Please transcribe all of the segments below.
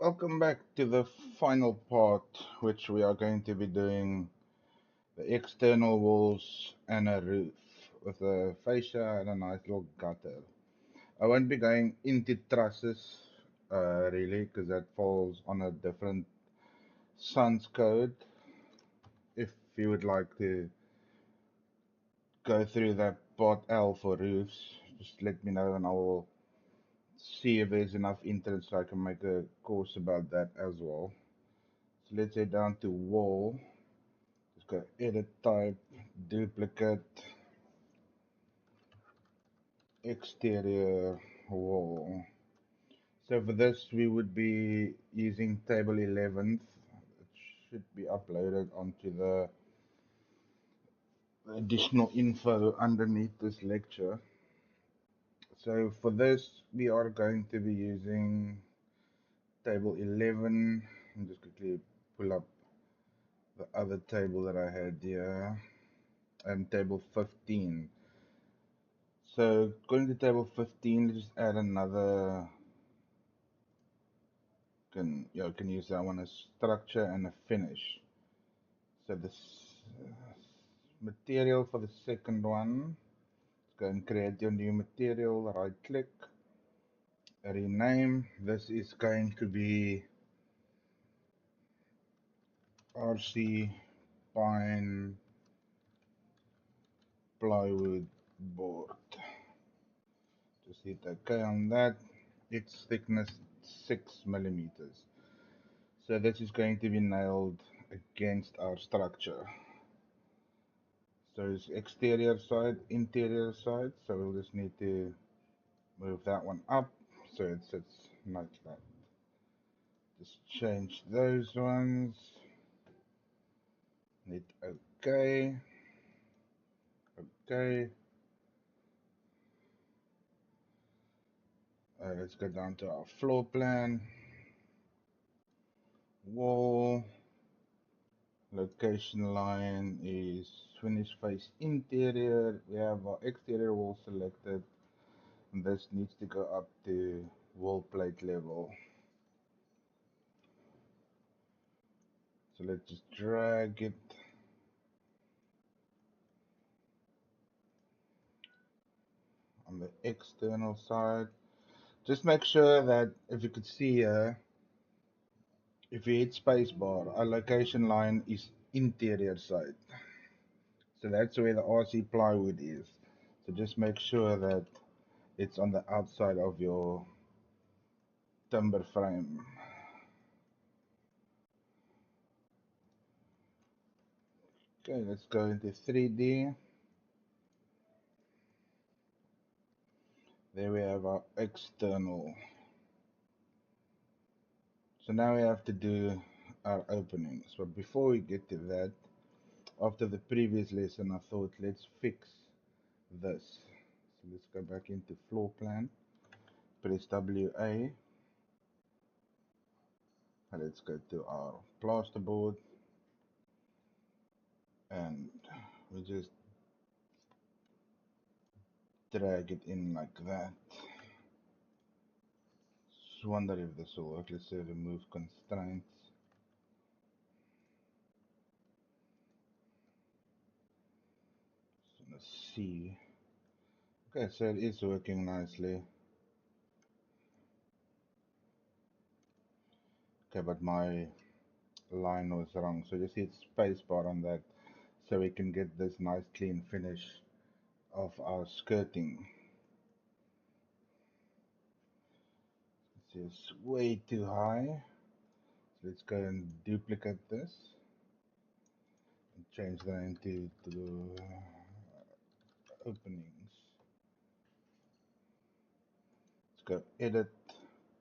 Welcome back to the final part, which we are going to be doing the external walls and a roof with a fascia and a nice little gutter. I won't be going into trusses really, because that falls on a different SANS code. If you would like to go through that part L for roofs, just let me know and I will see if there's enough interest so I can make a course about that as well. So let's head down to wall. Just go edit type, duplicate, exterior wall. So for this we would be using table 11th. It should be uploaded onto the additional info underneath this lecture. So for this we are going to be using table 11. I'll just quickly pull up the other table that I had here and table 15. So going to table 15, let's just add another, can use that one as structure and a finish. So this material for the second one, go and create your new material, right click, rename. This is going to be RC pine plywood board. Just hit OK on that. Its thickness 6 millimeters. So this is going to be nailed against our structure. So it's exterior side, interior side. So we'll just need to move that one up so it sits like that. Just change those ones. Hit OK. OK. Let's go down to our floor plan. Wall. Location line is finish face interior. We have our exterior wall selected. And this needs to go up to wall plate level. So let's just drag it on the external side. Just make sure that if you could see here, if you hit spacebar, our location line is interior side. So that's where the RC plywood is. So just make sure that it's on the outside of your timber frame. Okay, let's go into 3D. There we have our external. So now we have to do our openings. But before we get to that, after the previous lesson, I thought let's fix this. So let's go back into floor plan, press WA, and let's go to our plasterboard, and we just drag it in like that. Just wonder if this will work. Let's say remove constraints. Just wanna see. Okay, so it is working nicely. Okay, but my line was wrong, so just hit spacebar on that so we can get this nice clean finish of our skirting. It's way too high, so let's go and duplicate this and change that into the openings. Let's go edit,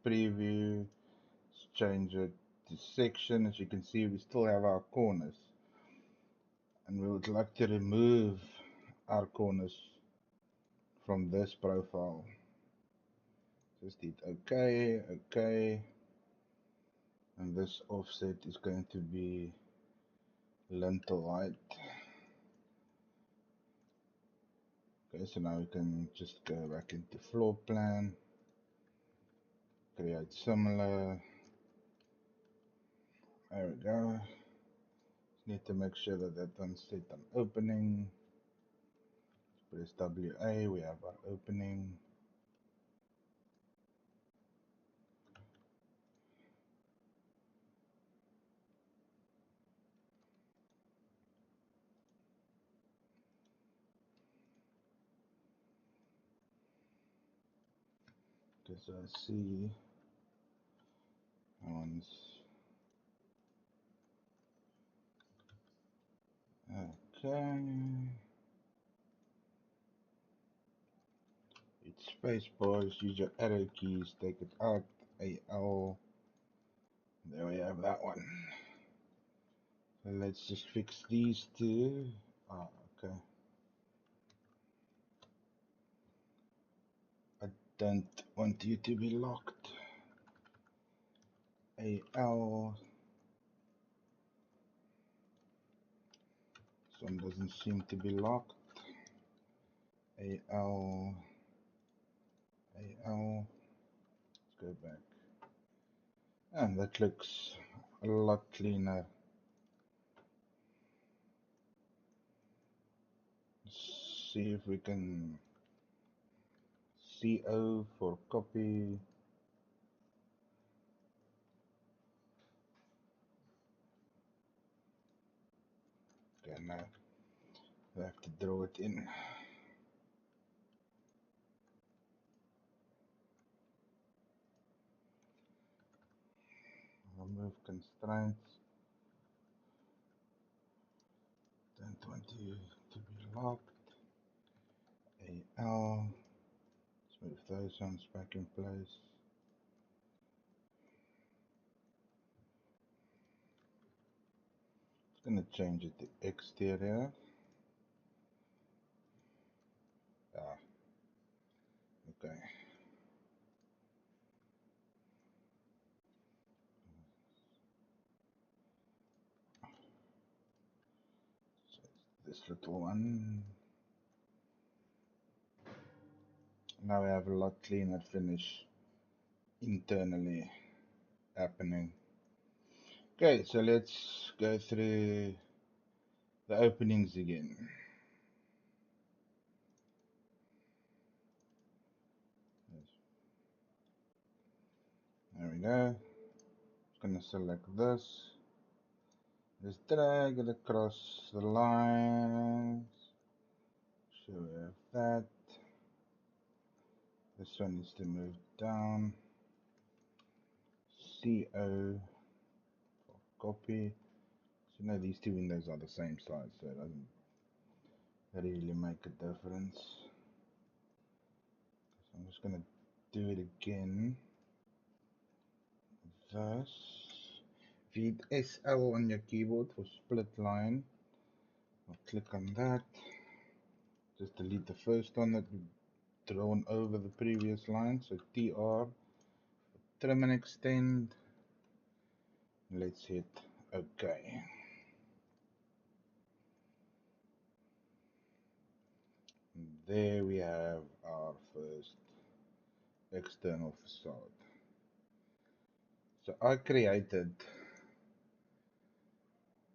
preview, let's change it to section. As you can see, we still have our corners, and we would like to remove our corners from this profile. Just hit OK, OK, and this offset is going to be lintel height. Okay, so now we can just go back into floor plan, create similar, There we go. Just need to make sure that that one's set on opening. Press WA, we have our opening. Because I see that one's okay. It's space bars, use your arrow keys, take it out, AL. There we have that one. So let's just fix these two. Okay. I don't want you to be locked. AL. This one doesn't seem to be locked. AL. AL. Let's go back. And that looks a lot cleaner. Let's see if we can CO for copy. Okay, now we have to draw it in. Remove constraints. Don't want you to be locked. AL. Let's move those ones back in place. It's gonna change it to exterior. Okay. So this little one. Now we have a lot cleaner finish internally happening. Okay, so let's go through the openings again. There we go. Just gonna select this. Just drag it across the lines. So we have that. This one needs to move down. CO for copy. So now these two windows are the same size, so it doesn't really make a difference. So I'm just gonna do it again. Thus, if you hit SL on your keyboard for split line, I'll click on that. Just delete the first one that we've drawn over the previous line. So TR, trim and extend. Let's hit OK. And there we have our first external facade. So I created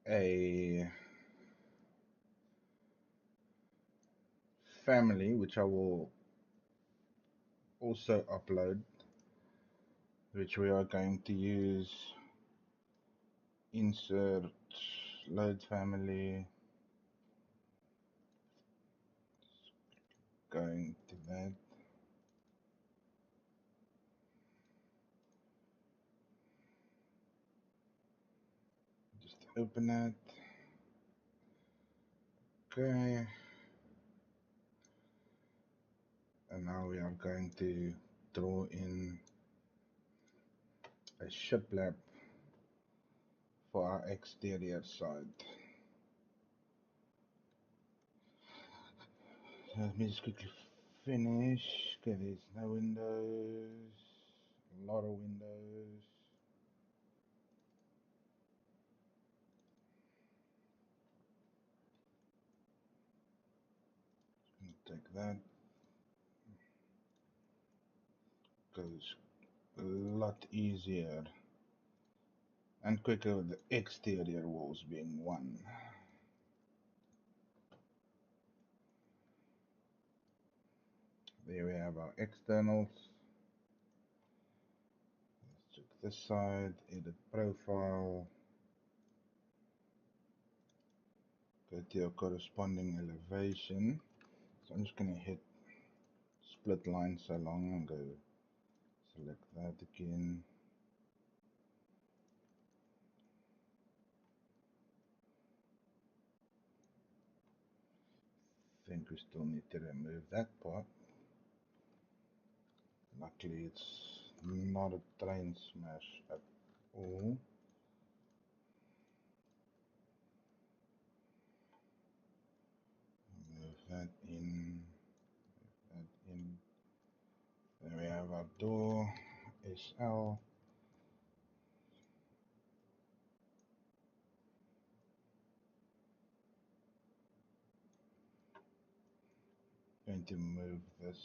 a family which I will also upload, which we are going to use insert load family, going to that, just open it. Okay, and now we are going to draw in a shiplap for our exterior side. Let me just quickly finish. Okay, there's no windows, a lot of windows. Take that. Goes a lot easier and quicker with the exterior walls being 1. There we have our externals. Let's check this side, edit profile, go to your corresponding elevation. So I'm just going to hit split line so long and go select that again. I think we still need to remove that part. Luckily it's not a train smash at all. Move that in, that in. Then we have our door, SL. Going to move this.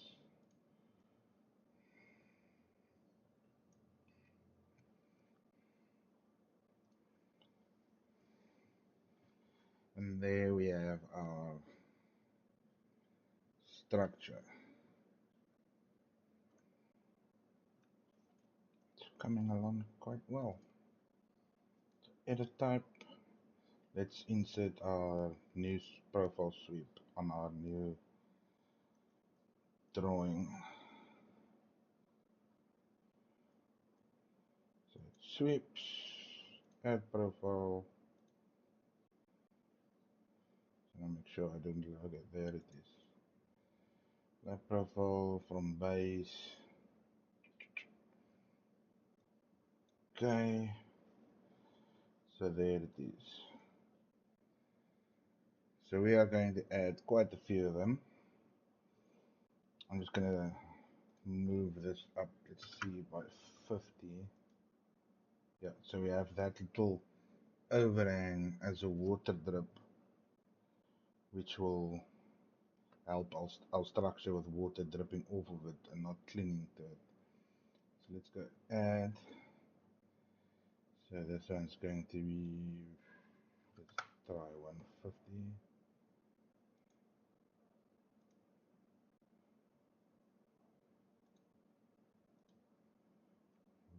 And there we have our structure. It's coming along quite well. Edit type. Let's insert our new profile sweep on our new drawing. So sweeps, add profile. So make sure I don't log it. There it is. That profile from base. Okay. So there it is. So we are going to add quite a few of them. I'm just going to move this up, let's see, by 50. Yeah, so we have that little overhang as a water drip, which will help our structure with water dripping off of it and not clinging to it. So let's go add. So this one's going to be, let's try 150.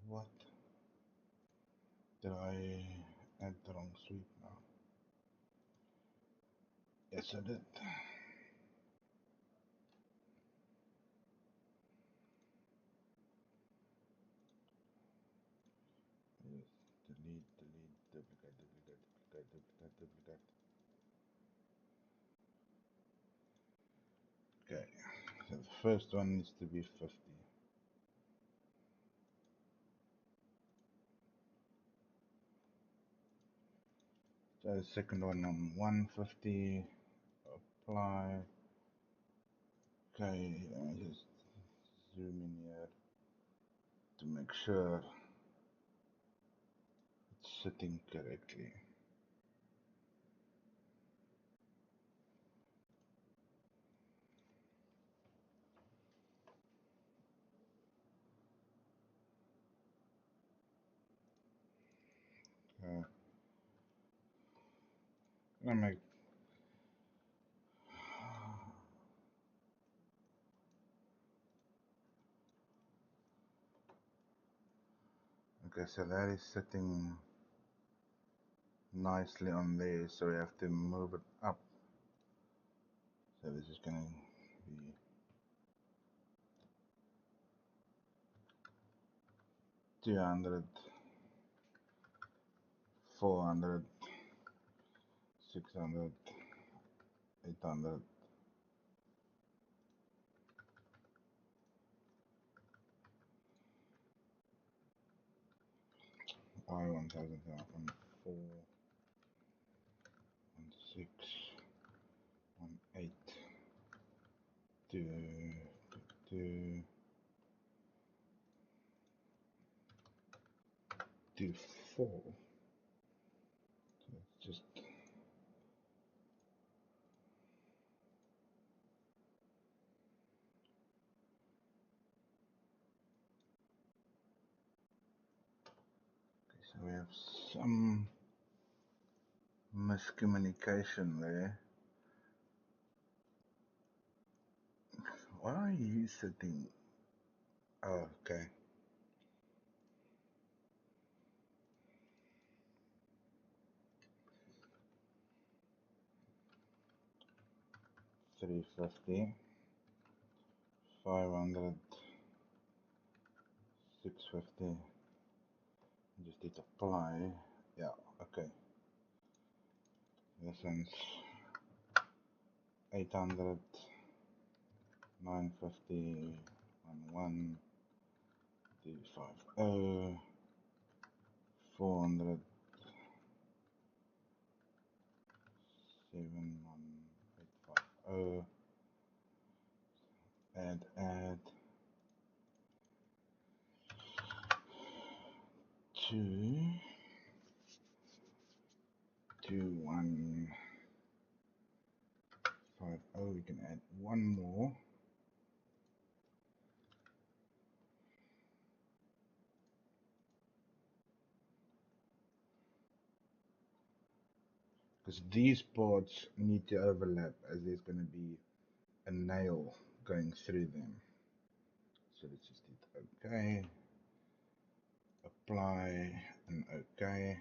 What? Did I add the wrong sweep now? Yes, I did. Yes, delete, duplicate, duplicate, duplicate, duplicate, duplicate. Okay, so the first one needs to be 50. So the second one on 150, apply. Okay, let me just zoom in here to make sure it's sitting correctly. I'm gonna make okay, so that is sitting nicely on there, so we have to move it up. So this is gonna be 200, 400, 600, 800. Why 1000, 4, 6, 8, 2, 2, 2, 4. So it's just so we have some miscommunication there. Why are you sitting? Oh, okay. $350, 500, $650. Just hit apply. Yeah, okay. This one's 800, 950, 11, 350, 400, 71850. Add two, 2150. We can add one more. Because these parts need to overlap, as there's going to be a nail going through them. So let's just hit OK, apply, and OK.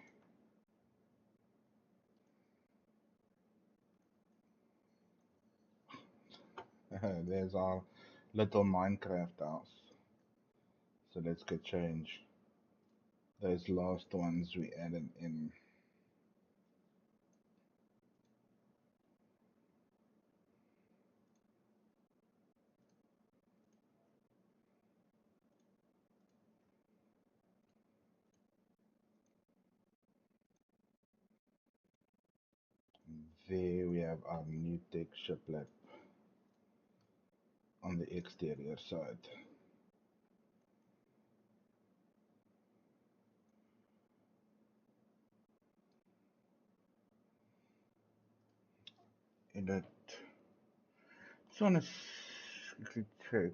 There's our little Minecraft house. So let's go change those last ones we added in. There we have our new tech shiplap on the exterior side. Edit. Just want to quickly check.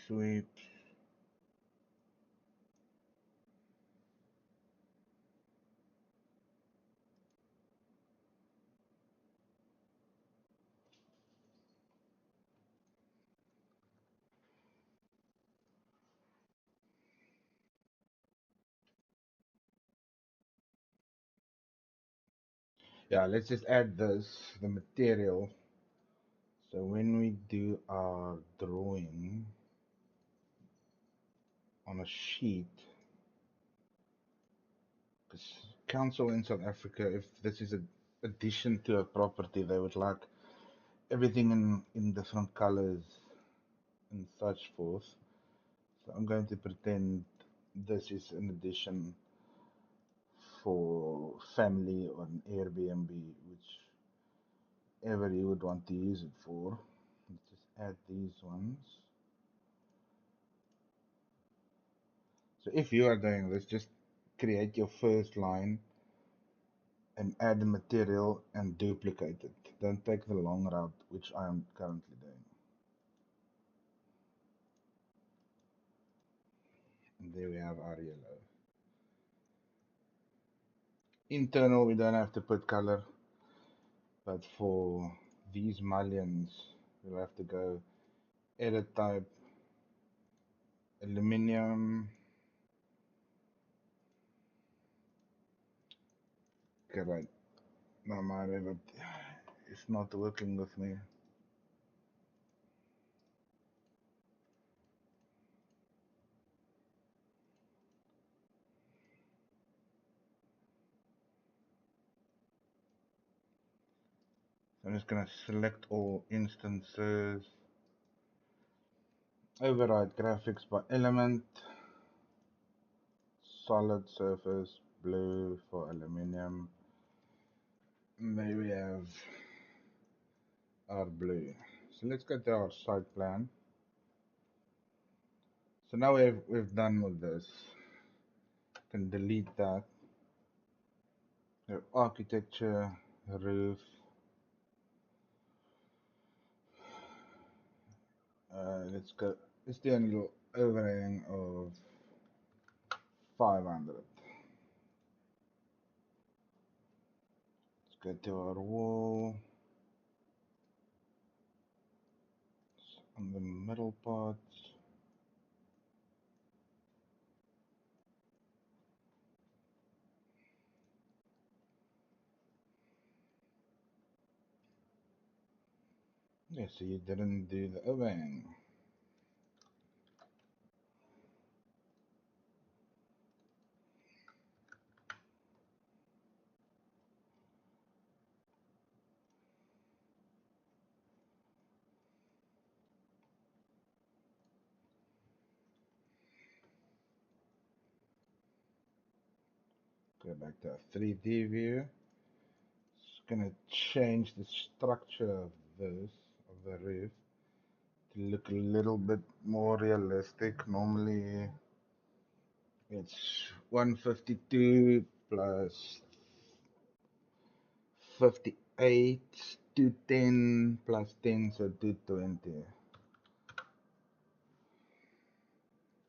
Sweep. Yeah, let's just add this, the material. So when we do our drawing on a sheet, because council in South Africa, if this is an addition to a property, they would like everything in different colors and such forth. So I'm going to pretend this is an addition for family or an Airbnb, whichever you would want to use it for. Let's just add these ones. So if you are doing this, just create your first line and add the material and duplicate it. Don't take the long route, which I am currently doing. And there we have our yellow. Internal, we don't have to put color, but for these mullions, we'll have to go edit type, aluminium. Okay, right. Now my REVIT is not working with me. I'm just gonna select all instances, override graphics by element, solid surface, blue for aluminium. And there we have our blue. So let's go to our site plan. So now we've done with this. Can delete that. Your architecture, roof. Let's go. Let's do a little overhang of 500. Let's go to our wall on the middle part. Yeah, so you didn't do the overhang. Go back to our 3D view. It's gonna change the structure of this, of the roof, to look a little bit more realistic. Normally it's 152 plus 58, 210 plus 10, so 220.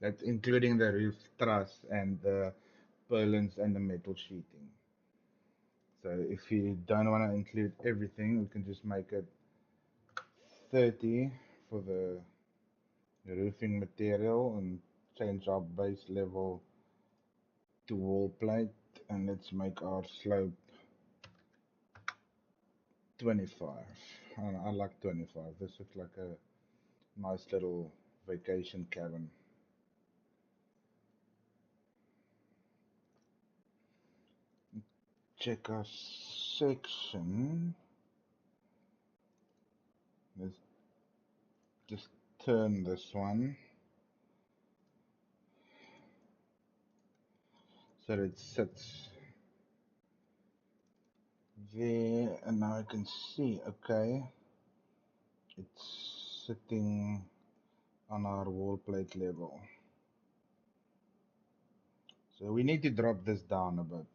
That's including the roof truss and the purlins and the metal sheeting. So if you don't want to include everything, we can just make it 30 for the roofing material and change our base level to wall plate, and let's make our slope 25. I don't know, I like 25. This looks like a nice little vacation cabin. Check our section. Let's just turn this one so that it sits there, and now I can see, okay, it's sitting on our wall plate level. So we need to drop this down a bit.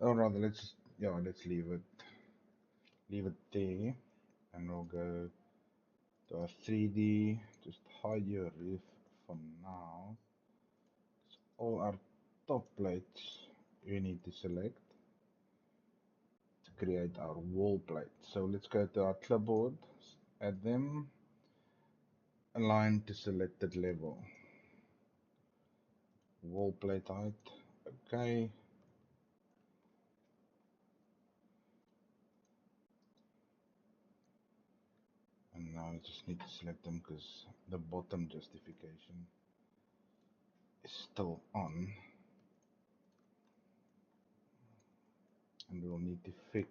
Or rather, let's leave it there, and we'll go to our 3D. Just hide your roof for now. All our top plates we need to select to create our wall plate. So let's go to our clipboard, add them, align to selected level. Wall plate height, okay. And now I just need to select them because the bottom justification is still on. And we'll need to fix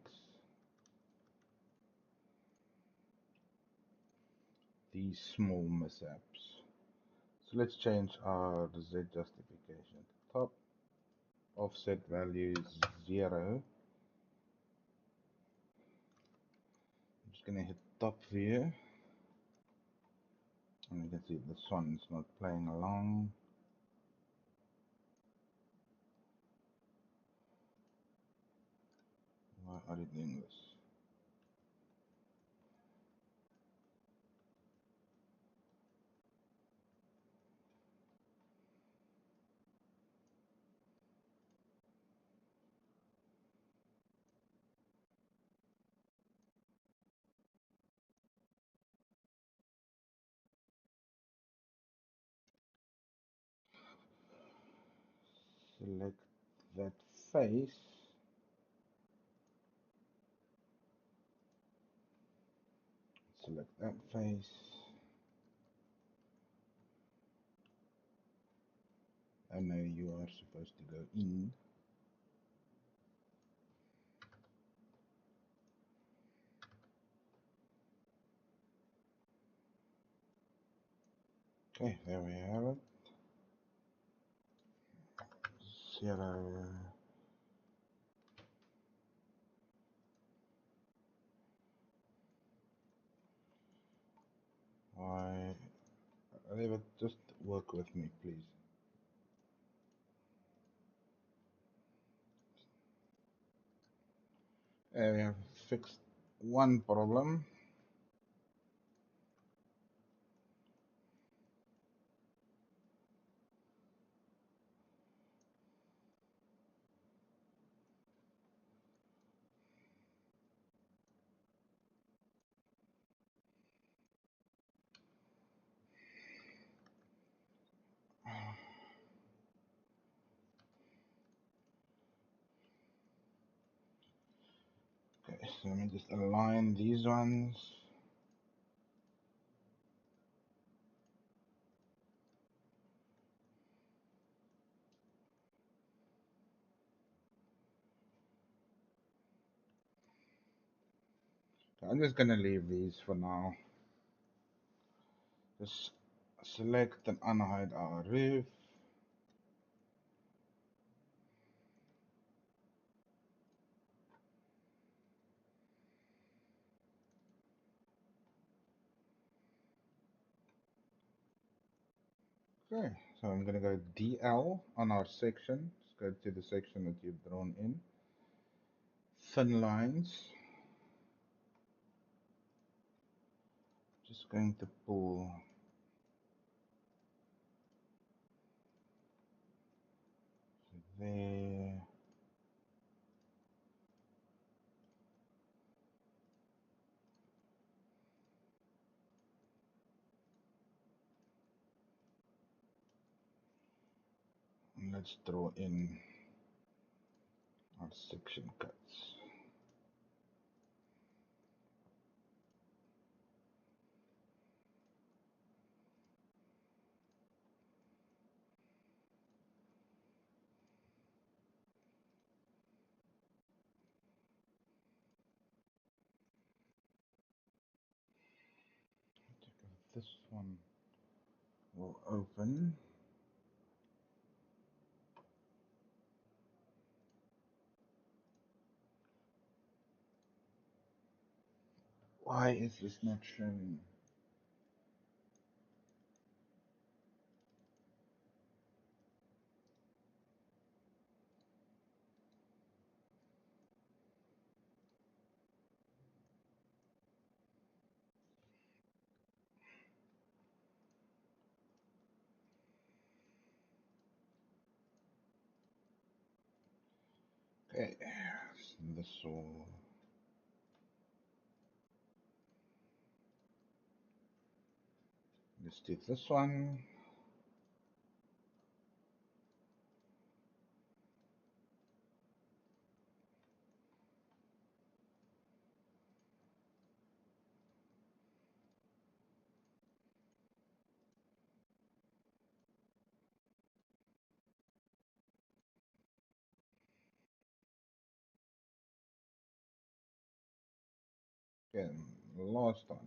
these small mishaps. So let's change our Z justification. Top offset value is 0. I'm just gonna hit top view, and you can see this one is not playing along. Why are you doing this? Select that face. Select that face. I know you are supposed to go in. Okay, there we have it. 0. Why? David, just work with me, please. Okay, we have fixed one problem. Okay, so let me just align these ones. I'm just gonna leave these for now. Just select and unhide our roof. Okay, so I'm gonna go DL on our section. Let's go to the section that you've drawn in. Thin lines. Just going to pull there. And let's draw in our section cuts. This one will open. Why is this not showing? Okay, so this will. Let's do this one. Again, last one.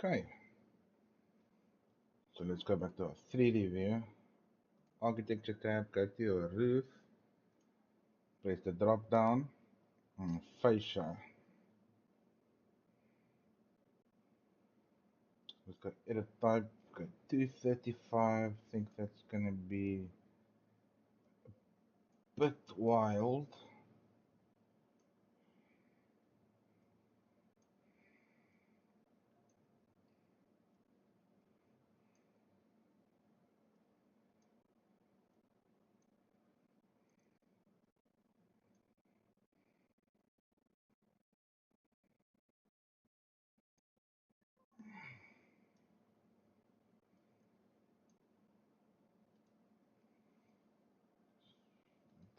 Okay, so let's go back to our 3D view. Architecture tab, go to your roof, press the drop down, and fascia. Let's go edit type, go 235. I think that's gonna be a bit wild.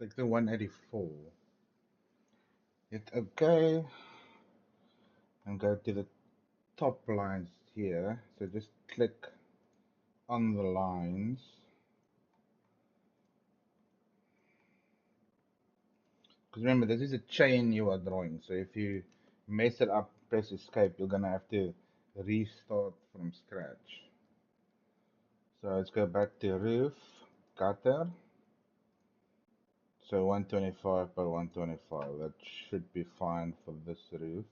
Take the 184. Hit OK, and go to the top lines here. So just click on the lines. Because remember, this is a chain you are drawing. So if you mess it up, press escape, you're gonna have to restart from scratch. So let's go back to roof, gutter. So 125 by 125, that should be fine for this roof.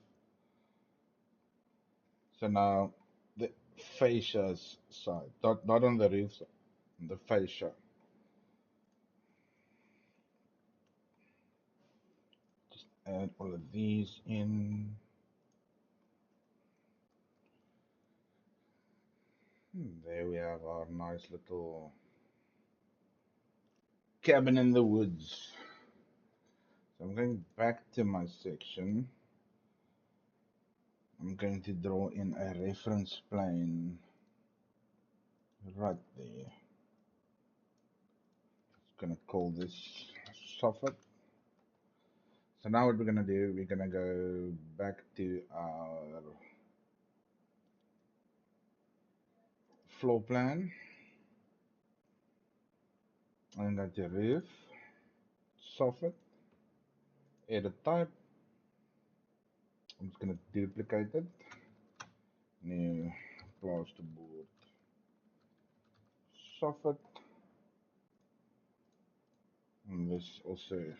So now the fascia side, not on the roof, on the fascia. Just add all of these in. There we have our nice little cabin in the woods. So I'm going back to my section. I'm going to draw in a reference plane right there. Just gonna call this soffit. So now what we're gonna do, we're gonna go back to our floor plan and go to roof, soffit, edit type. I'm just gonna duplicate it. New plasterboard soffit. And this also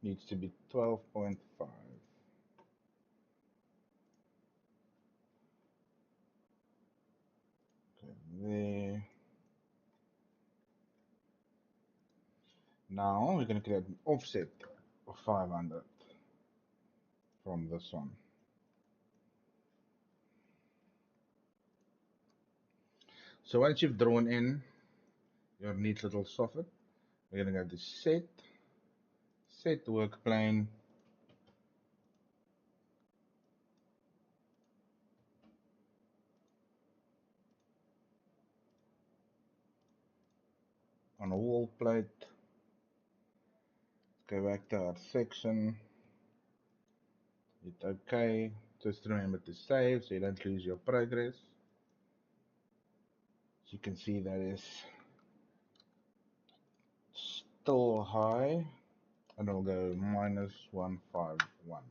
needs to be 12.5. Okay, there. Now we're going to create an offset of 500 from this one. So once you've drawn in your neat little soffit, we're going to go to set work plane, on a wall plate, go back to our section, hit OK. Just remember to save so you don't lose your progress. As you can see, that is still high, and I'll go -151.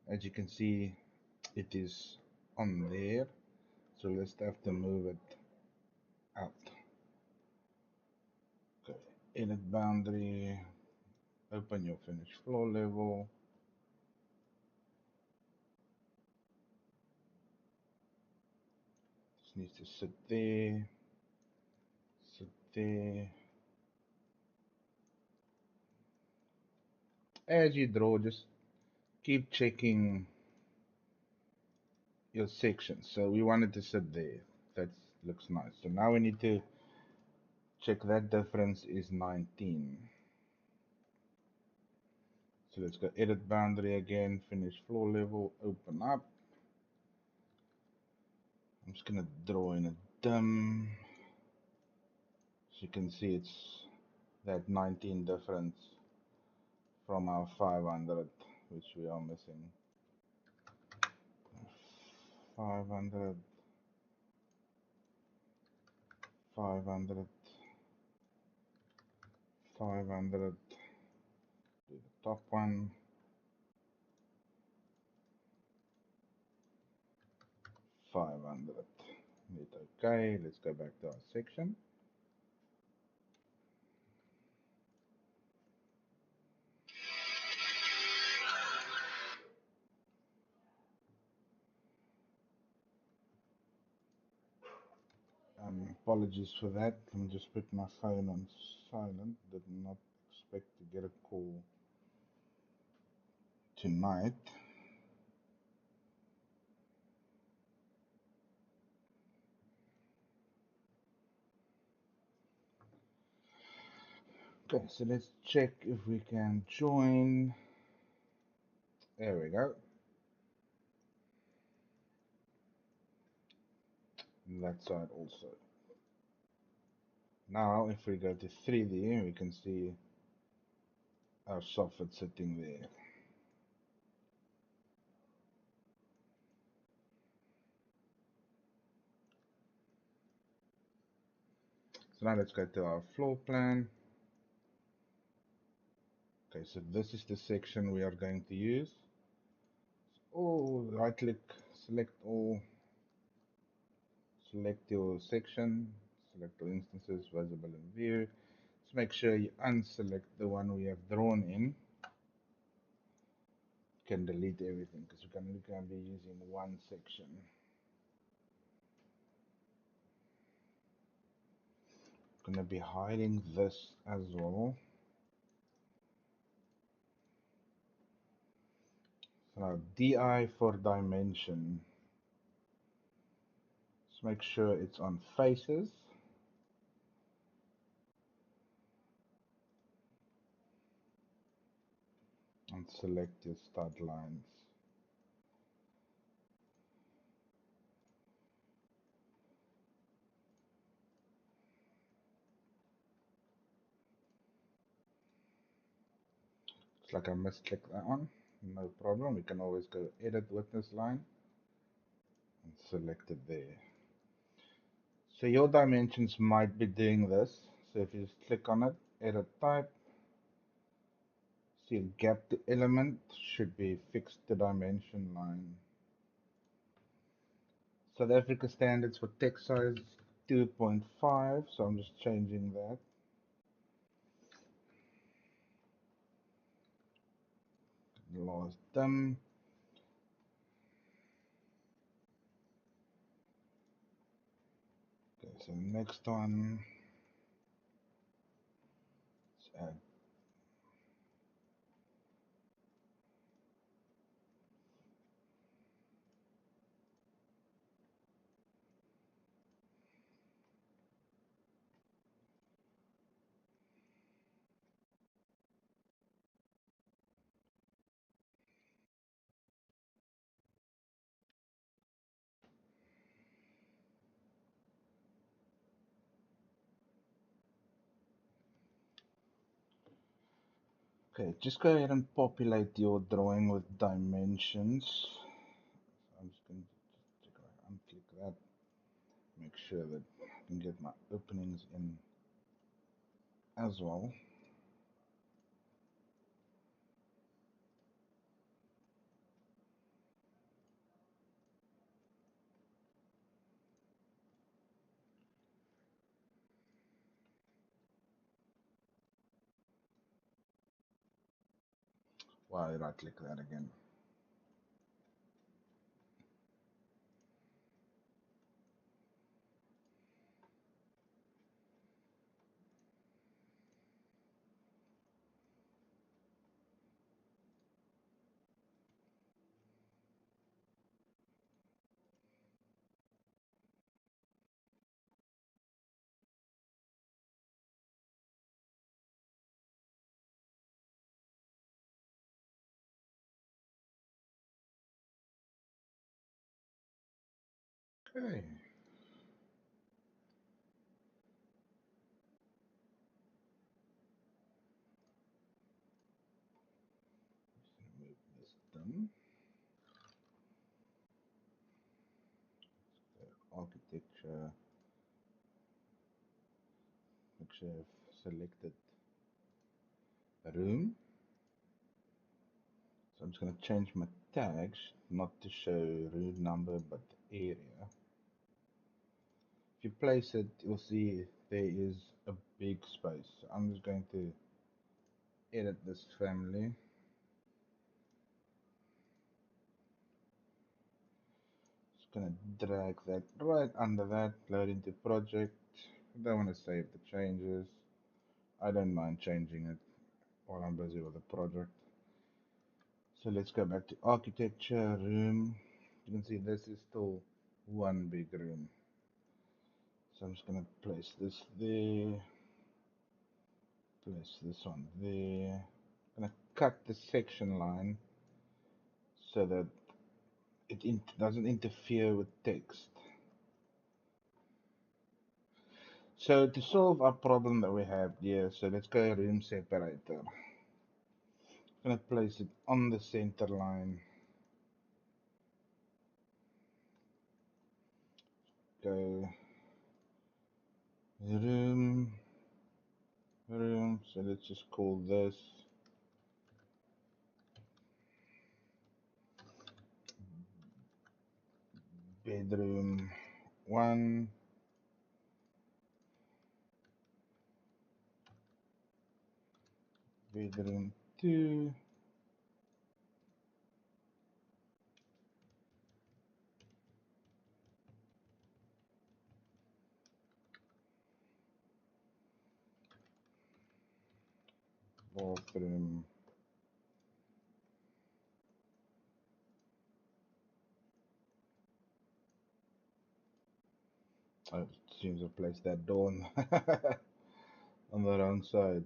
As you can see, it is on there, so let's have to move it out. Okay, edit boundary, open your finished floor level. This needs to sit there, sit there. As you draw, just keep checking your section. So we want it to sit there. That looks nice. So now we need to check that difference is 19. So let's go edit boundary again, finish floor level, open up. I'm just gonna draw in a dim. So you can see it's that 19 difference from our 500, which we are missing. 500, 500, 500, do the top one, 500. Hit OK. Let's go back to our section. Apologies for that. Let me just put my phone on silent. Did not expect to get a call tonight. Okay, so let's check if we can join. There we go. That side also. Now, if we go to 3D, we can see our soffit sitting there. So now let's go to our floor plan. Okay, so this is the section we are going to use. Oh, right click, select all, select your section, select all instances visible in view. Just make sure you unselect the one we have drawn in. You can delete everything because we can only can be using one section. I'm going to be hiding this as well. So now DI for dimension. Just make sure it's on faces. And select your stud lines. Looks like I misclicked that one. No problem. We can always go edit witness line and select it there. So your dimensions might be doing this. So if you just click on it, edit type, see gap to element should be fixed to dimension line. South Africa standards for text size 2.5, so I'm just changing that. Lost them. Okay, so next one. Let's add. Okay, just go ahead and populate your drawing with dimensions. I'm just going to unclick that. Make sure that I can get my openings in as well. Why did I click that again? Okay. Move this done. Architecture. Make sure I've selected room. So I'm just going to change my tags, not to show room number, but area. If you place it, you'll see there is a big space. So I'm just going to edit this family. Just going to drag that right under that, load into project. I don't want to save the changes. I don't mind changing it while I'm busy with the project. So let's go back to architecture, room. You can see this is still one big room. So I'm just going to place this there, place this one there. I'm going to cut the section line so that it doesn't interfere with text. So to solve our problem that we have here, so let's go room separator. I'm going to place it on the center line. Go room, so let's just call this bedroom 1, bedroom 2, bathroom. Oh, it seems I placed that door on the wrong side.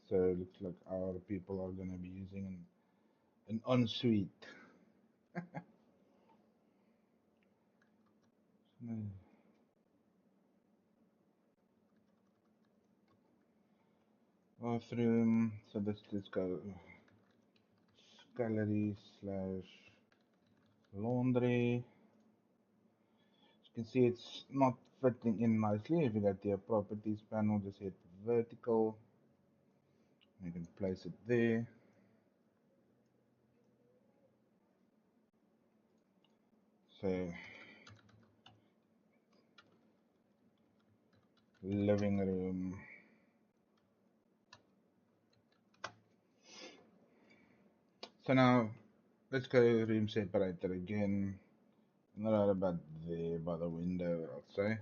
So it looks like our people are going to be using an ensuite. Bathroom. So let's go gallery slash laundry. As you can see, it's not fitting in nicely. If you got the properties panel, just hit vertical. You can place it there. So living room. So now let's go room separator again. Right about there by the window, I'll say.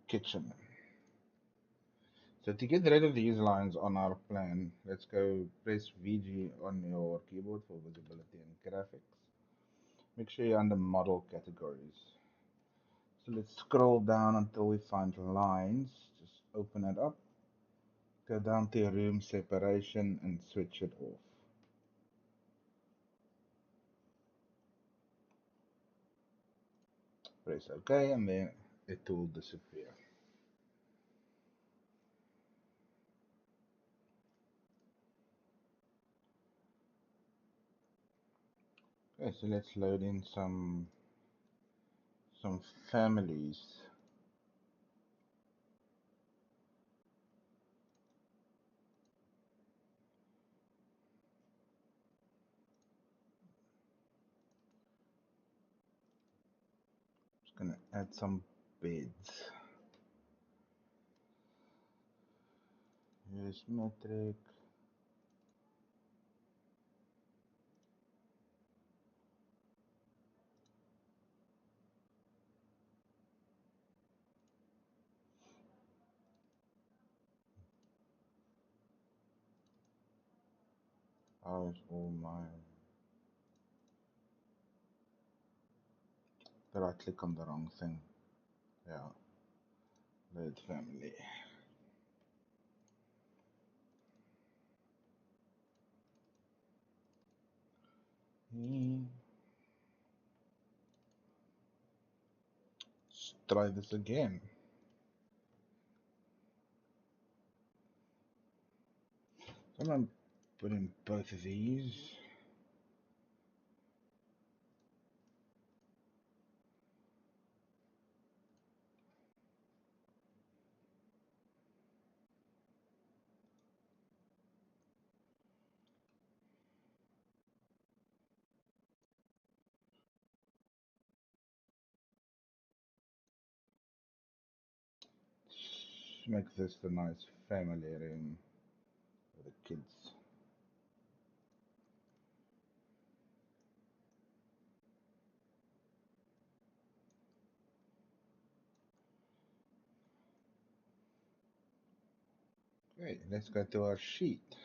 Kitchen. So to get rid of these lines on our plan, let's go press VG on your keyboard for visibility and graphics. Make sure you're under model categories. So let's scroll down until we find lines. Just open it up. Go down to room separation and switch it off. Press OK and then it will disappear. Okay, so let's load in some families. Just gonna add some beds. Here's metric. How's all my... Did I click on the wrong thing? Yeah, load family. Let's try this again. So I'm gonna put in both of these. Make this a nice family room for the kids. Great, let's go to our sheet.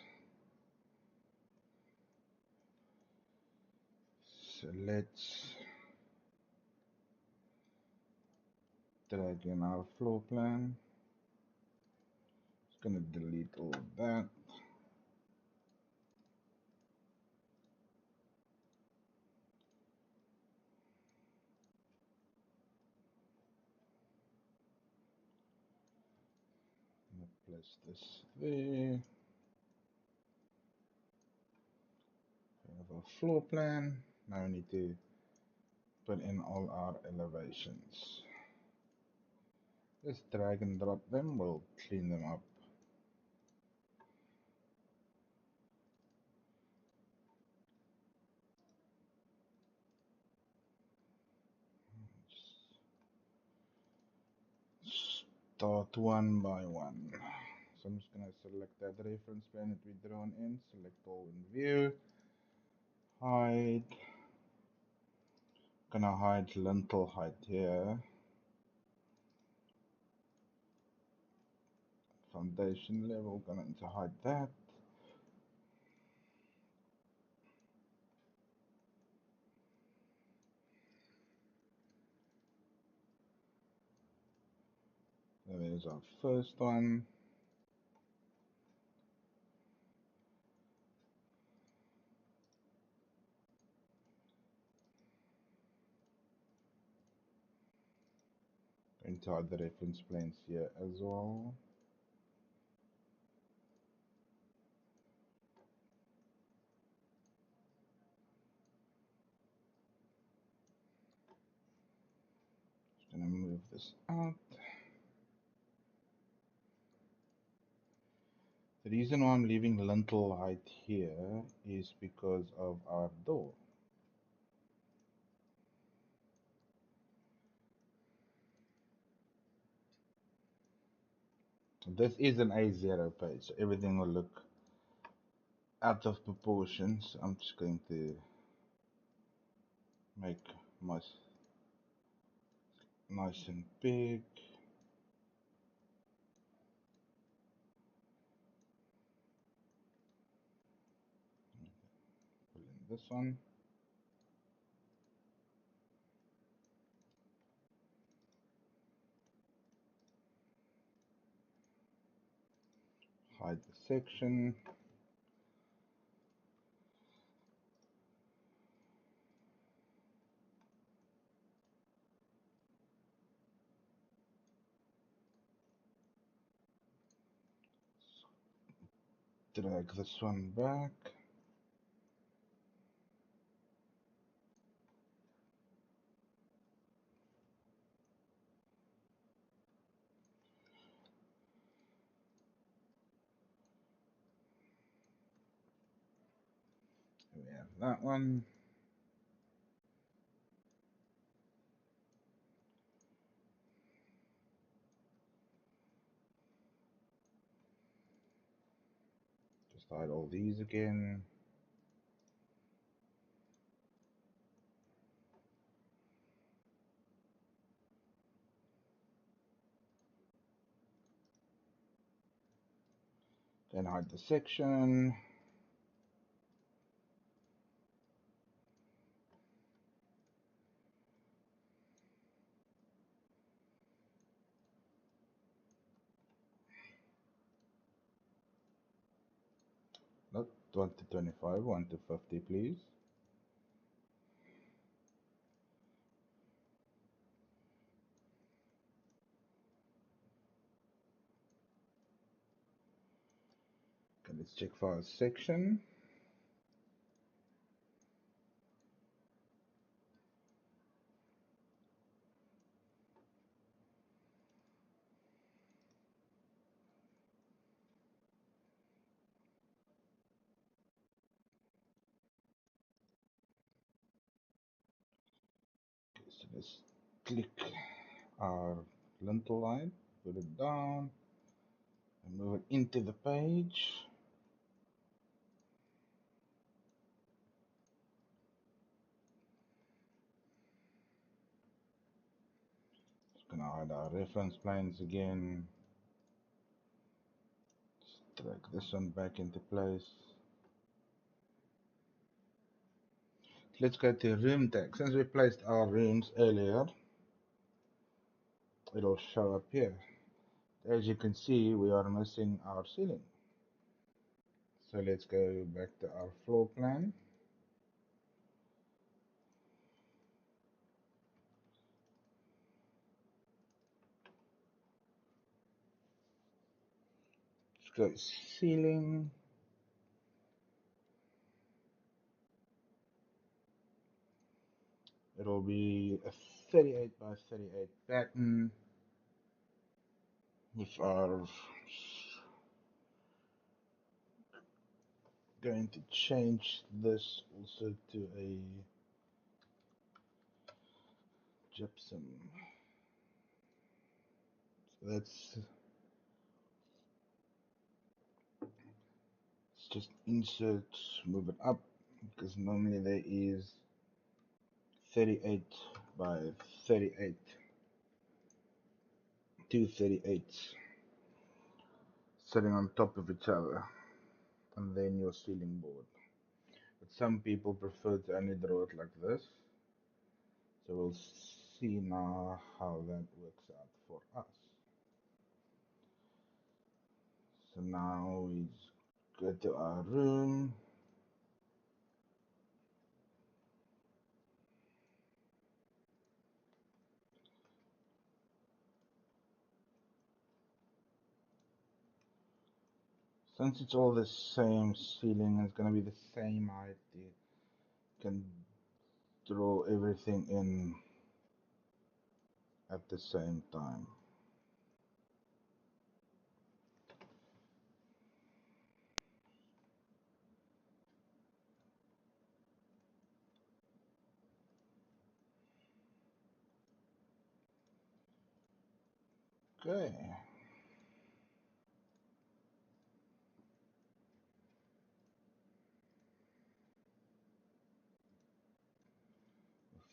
So let's drag in our floor plan. Just gonna delete all of that. Place this there. We have our floor plan. Now we need to put in all our elevations. Just drag and drop them, we'll clean them up. start one by one. So I'm just going to select that reference plane that we drawn in, select all in view, hide, gonna hide lintel height here, foundation level, gonna need to hide that. There's our first one. Going to hide the reference planes here as well. Just gonna move this out. The reason why I'm leaving lintel height here is because of our door. This is an A0 page, so everything will look out of proportion. So I'm just going to make my nice and big. Pull in this one. Hide the section. Drag this one back. We have that one. Just hide all these again. Then hide the section. Not 1 to 25, 1 to 50, please. Okay, let's check for our section. Okay, so let's click our lintel line, put it down, and move it into the page. Just gonna hide our reference planes again. Just drag this one back into place. Let's go to room tag. Since we placed our rooms earlier, it'll show up here. As you can see, we are missing our ceiling. So let's go back to our floor plan. Let's go ceiling. It'll be a 38 by 38 pattern with our going to change this also to a gypsum. let's just insert, move it up, because normally there is 38 by 38, two 38s sitting on top of each other, and then your ceiling board. But some people prefer to only draw it like this, so we'll see now how that works out for us. So now we go to our room. Since it's all the same ceiling, it's gonna be the same height. You can draw everything in at the same time. Okay.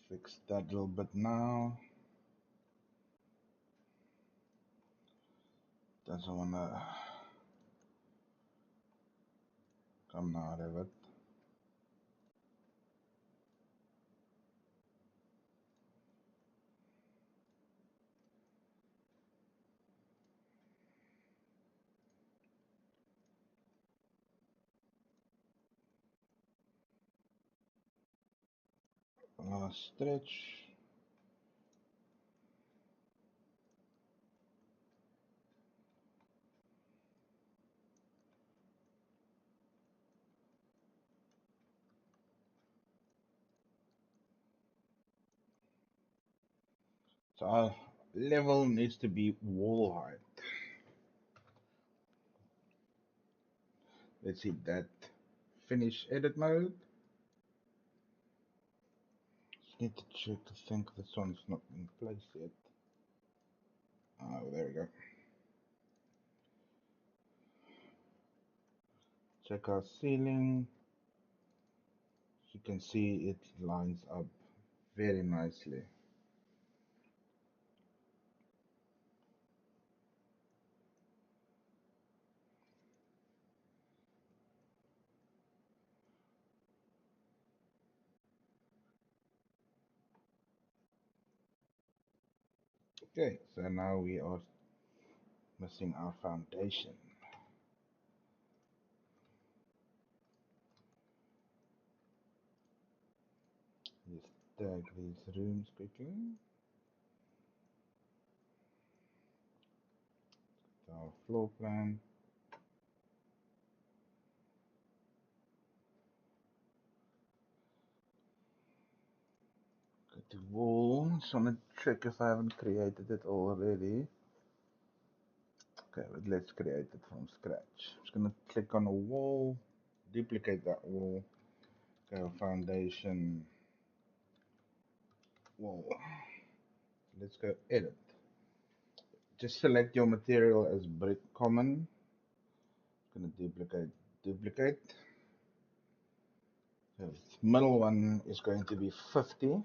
Fix that little bit now. Doesn't wanna come out of it. Stretch. So our level needs to be wall height. Let's hit that finish edit mode. Just need to check. I think this one's not in place yet. Oh, there we go. Check our ceiling. As you can see, it lines up very nicely. Okay, so now we are missing our foundation. Just tag these rooms quickly. Our floor plan. Go to wall. Just want to check if I haven't created it already. Okay, but let's create it from scratch. Just gonna click on a wall, duplicate that wall, go foundation, wall. Let's go edit. Just select your material as brick common. Gonna duplicate, duplicate. So this middle one is going to be 50, and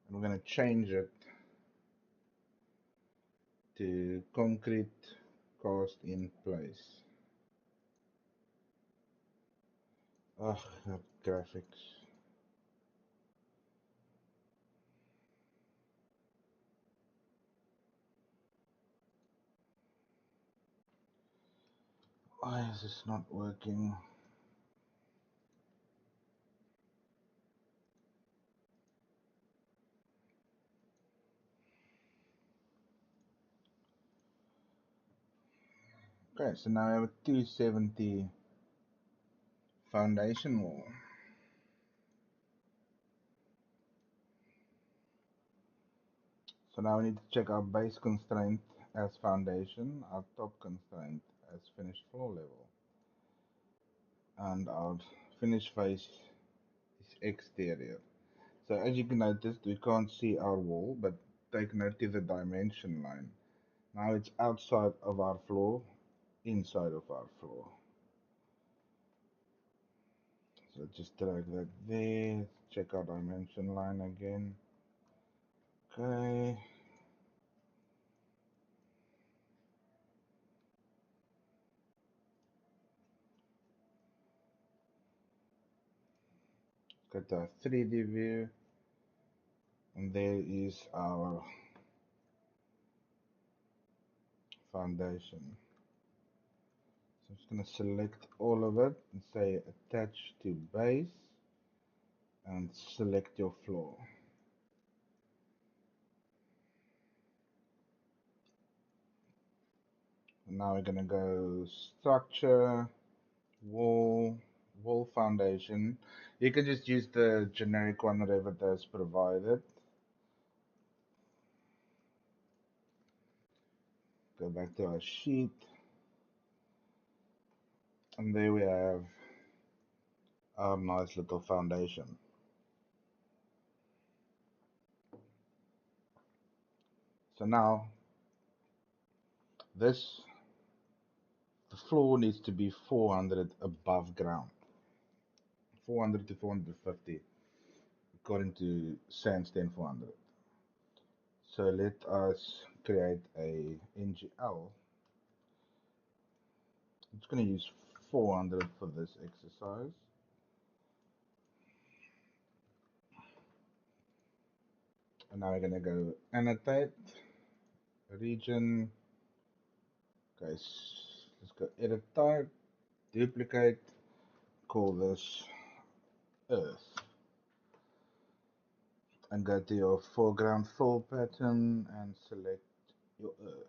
we're gonna change it to concrete cast in place. Ugh, that graphics. Why is this not working? Okay, so now I have a 270 foundation wall. So now we need to check our base constraint as foundation, our top constraint as finished floor level, and our finished face is exterior. So as you can notice, we can't see our wall, but take note of the dimension line. Now it's outside of our floor, inside of our floor. So just drag that there. Check our dimension line again. Okay. Got our 3D view. And there is our foundation. So I'm just going to select all of it and say attach to base and select your floor. And now we're going to go structure, wall foundation. You can just use the generic one that REVIT has provided. Go back to our sheet. And there we have our nice little foundation. So now this the floor needs to be 400 above ground. 400 to 450 according to SANS 10400. So let us create a NGL. I'm just going to use 400 for this exercise. And now we're going to go annotate, region. Okay, let's go edit type, duplicate, call this Earth. And go to your foreground fill pattern and select your Earth.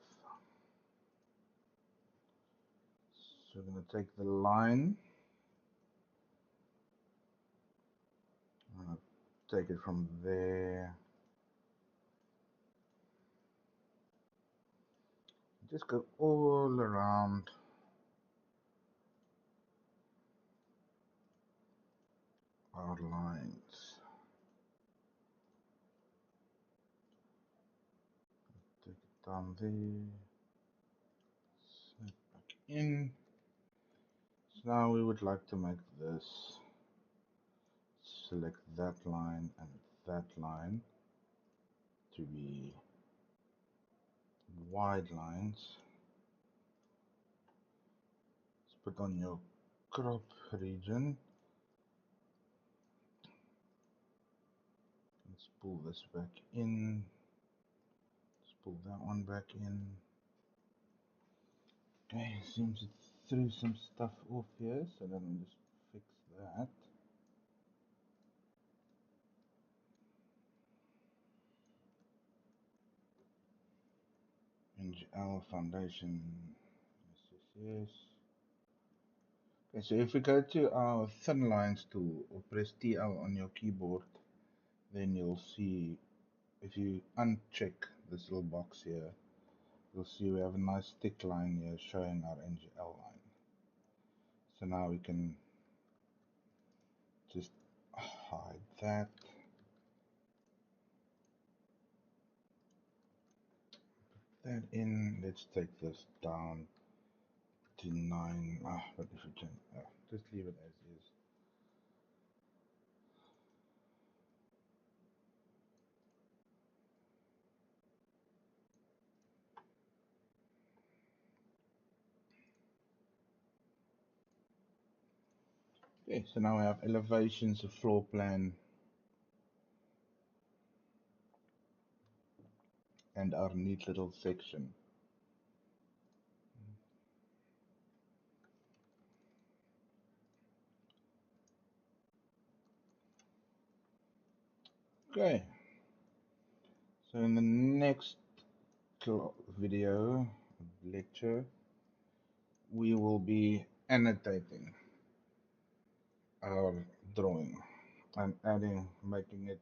So we're going to take the line, take it from there, just go all around our lines. Take it down there, snip back in. So now we would like to make this, select that line and that line to be wide lines. Let's put on your crop region. Let's pull this back in. Let's pull that one back in. Okay, seems it threw some stuff off here, so let me just fix that. NGL foundation. Yes. Okay, so if we go to our thin lines tool or press TL on your keyboard, then you'll see, if you uncheck this little box here, you'll see we have a nice thick line here showing our NGL line. So now we can just hide that. That in, let's take this down to 9. But if we can, just leave it as is. Okay, so now we have elevations, a floor plan, and our neat little section. Okay, so in the next video, lecture, we will be annotating our drawing and making it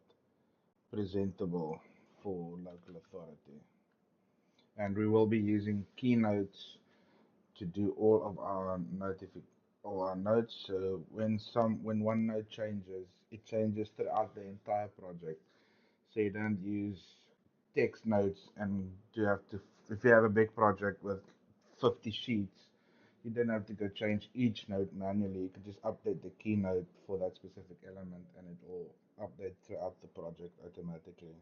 presentable for local authority. And we will be using keynotes to do all of our all our notes. So when one note changes, it changes throughout the entire project. So you don't use text notes, and you have to, if you have a big project with 50 sheets, you don't have to go change each note manually. You can just update the keynote for that specific element, and it will update throughout the project automatically.